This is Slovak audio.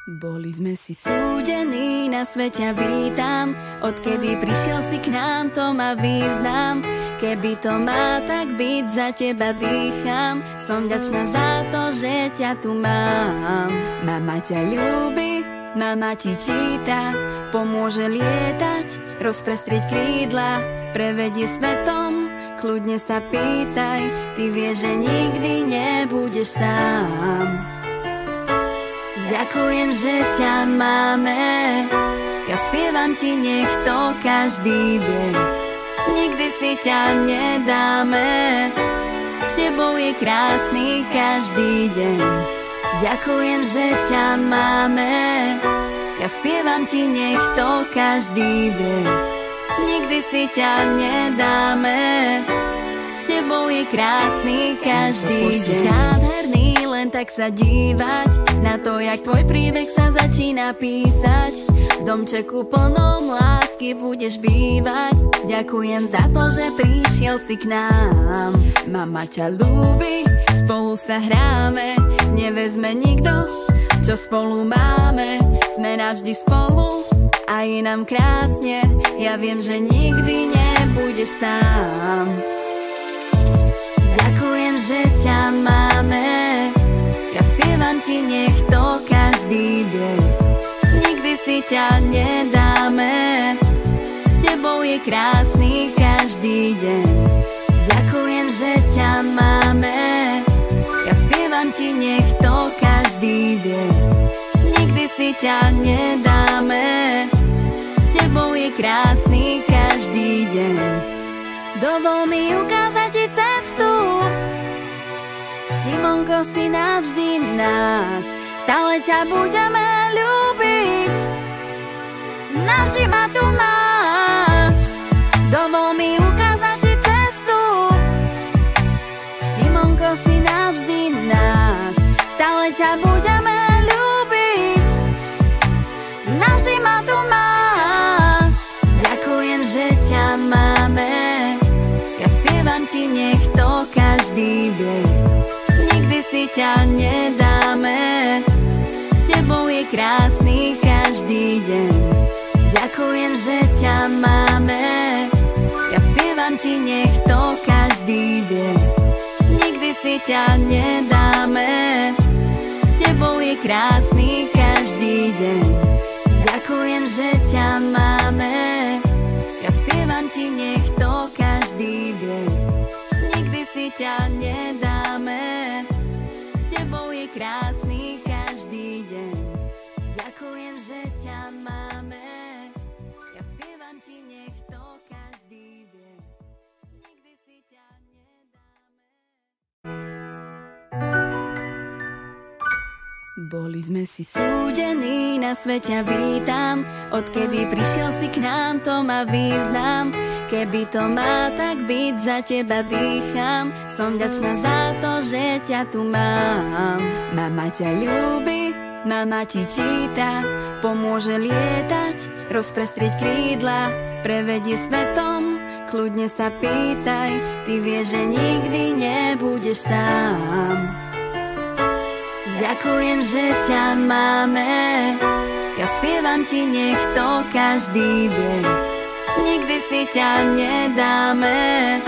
Boli sme si súdení, na svet ťa vítam. Odkedy prišiel si k nám, to má význam. Keby to má tak byť, za teba dýcham. Som vďačná za to, že ťa tu mám. Mama ťa ľúbi, mama ti číta, pomôže lietať, rozprestrieť krídla, prevedie svetom, kľudne sa pýtaj. Ty vieš, že nikdy nebudeš sám. Ďakujem, že ťa máme, ja spievam ti, nech to každý vie. Nikdy si ťa nedáme, s tebou je krásny každý deň. Ďakujem, že ťa máme, ja spievam ti, nech to každý vie. Nikdy si ťa nedáme, s tebou je krásny každý deň. Nádherný, len tak sa dívať na to, jak tvoj príbeh sa začína písať. V domčeku plnom lásky budeš bývať. Ďakujem za to, že prišiel si k nám. Mama ťa ľúbi, spolu sa hráme, nevezme nikto, čo spolu máme. Sme navždy spolu a je nám krásne, ja viem, že nikdy nebudeš sám. Ďakujem, že ťa máme, ja spievam ti, nech to každý vie. Nikdy si ťa nedáme, s tebou je krásny každý deň. Ďakujem, že ťa máme, ja spievam ti, nech to každý vie. Nikdy si ťa nedáme, s tebou je krásny každý deň. Dovol mi ukázať ti cestu, Simonko, si navždy náš, stále ťa budeme ľúbiť, navždy ma tu máš. Dovol mi ukázať ti cestu, Simonko, si navždy náš, stále ťa budeme ľúbiť, navždy ma tu máš. Ďakujem, že ťa máme, ja spievam ti, nech to každý vie. Nikdy si ťa nedáme, s tebou je krásny každý deň. Ďakujem, že ťa máme, ja spievam ti, nech to každý vie. Nikdy si ťa nedáme, s tebou je krásny každý deň. Ďakujem, že ťa máme, ja spievam ti, nech to každý vie. Nikdy si ťa nedáme, s tebou je krásny každý deň. Ďakujem, že ťa máme, ja spievam ti, nech to každý vie. Nikdy si ťa nedáme. Boli sme si súdení, na svet ťa vítam. Odkedy prišiel si k nám, to má význam. Keby to má tak byť, za teba dýcham. Som vďačná za to, že ťa tu mám. Mama ťa ľúbi, mama ti číta, pomôže lietať, rozprestrieť krídla, prevedie svetom, kľudne sa pýtaj. Ty vieš, že nikdy nebudeš sám. Ďakujem, že ťa máme, ja spievam ti, nech to každý vie. Nikdy si ťa nedáme,